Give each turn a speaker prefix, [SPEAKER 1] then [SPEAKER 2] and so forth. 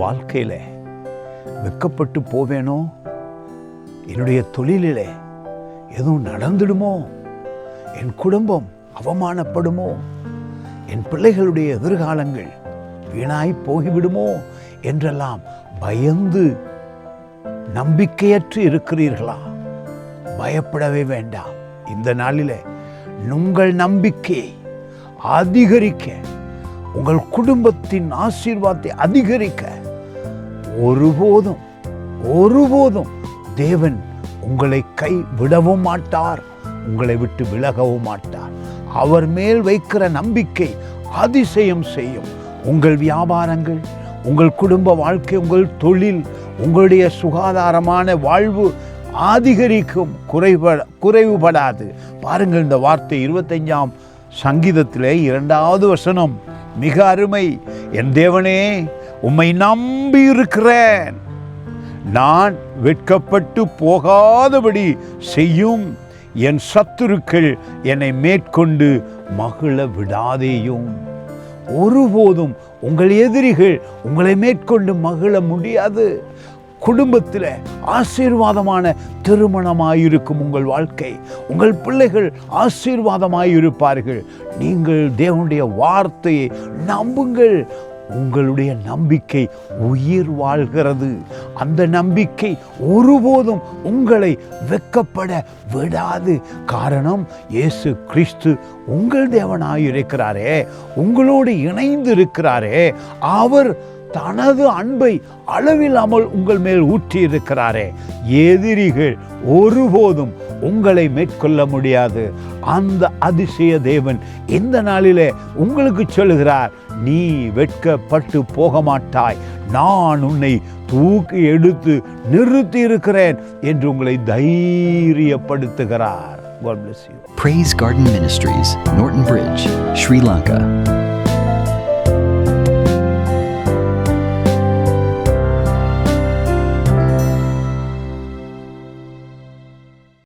[SPEAKER 1] வாழ்க்கையில் வெட்கப்பட்டு போவேனோ, என்னுடைய தொழிலிலே எதுவும் நடந்துடுமோ, என் குடும்பம் அவமானப்படுமோ, என் பிள்ளைகளுடைய எதிர்காலங்கள் வீணாய் போகிவிடுமோ என்றெல்லாம் பயந்து நம்பிக்கையற்று இருக்கிறீர்களா? பயப்படவே வேண்டாம். இந்த நாளிலே உங்கள் நம்பிக்கையை அதிகரிக்க, உங்கள் குடும்பத்தின் ஆசீர்வாதத்தை அதிகரிக்க ஒருபோதும் தேவன் உங்களை கை விடவும் மாட்டார், உங்களை விட்டு விலகவும் மாட்டார். அவர் மேல் வைக்கிற நம்பிக்கை அதிசயம் செய்யும். உங்கள் வியாபாரங்கள், உங்கள் குடும்ப வாழ்க்கை, உங்கள் தொழில், உங்களுடைய சுகாதாரமான வாழ்வு அதிகரிக்கும், குறைவுபடாது. பாருங்கள், இந்த வார்த்தை 25ஆம் சங்கீதத்திலே 2வது வசனம் மிக அருமை. என் தேவனே, உம்மை நம்பி இருக்கிறேன், நான் வெட்கப்பட்டு போகாதபடி செய்யும். என் சத்துருக்கள் என்னை மேற்கொண்டு மகிழ விடாதேயும். ஒருபோதும் உங்கள் எதிரிகள் உங்களை மேற்கொண்டு மகிழ முடியாது. குடும்பத்தில் ஆசீர்வாதமான திருமணமாயிருக்கும் உங்கள் வாழ்க்கை. உங்கள் பிள்ளைகள் ஆசீர்வாதமாயிருப்பார்கள். நீங்கள் தேவனுடைய வார்த்தையை நம்புங்கள். உங்களுடைய நம்பிக்கை உயிர் வாழ்கிறது. அந்த நம்பிக்கை ஒருபோதும் உங்களை வெட்கப்பட விடாது. காரணம், இயேசு கிறிஸ்து உங்கள் தேவனாயிருக்கிறாரே, உங்களோடு இணைந்து இருக்கிறாரே, அவர் தனது அன்பை அளவில்லாமல் உங்கள் மேல் ஊற்றி இருக்கிறாரே. எதிரிகள் ஒருபோதும் உங்களை மேற்கொள்ள முடியாது. அந்த அதிசய தேவன் இந்த நாளிலே உங்களுக்கு சொல்லுகிறார், நீ வெட்கப்பட்டு போக மாட்டாய், நான் உன்னை தூக்கி எடுத்து நிறுத்தி இருக்கிறேன் என்று உங்களை தைரியப்படுத்துகிறார். God bless you.
[SPEAKER 2] Praise Garden Ministries, Norton Bridge, Sri Lanka.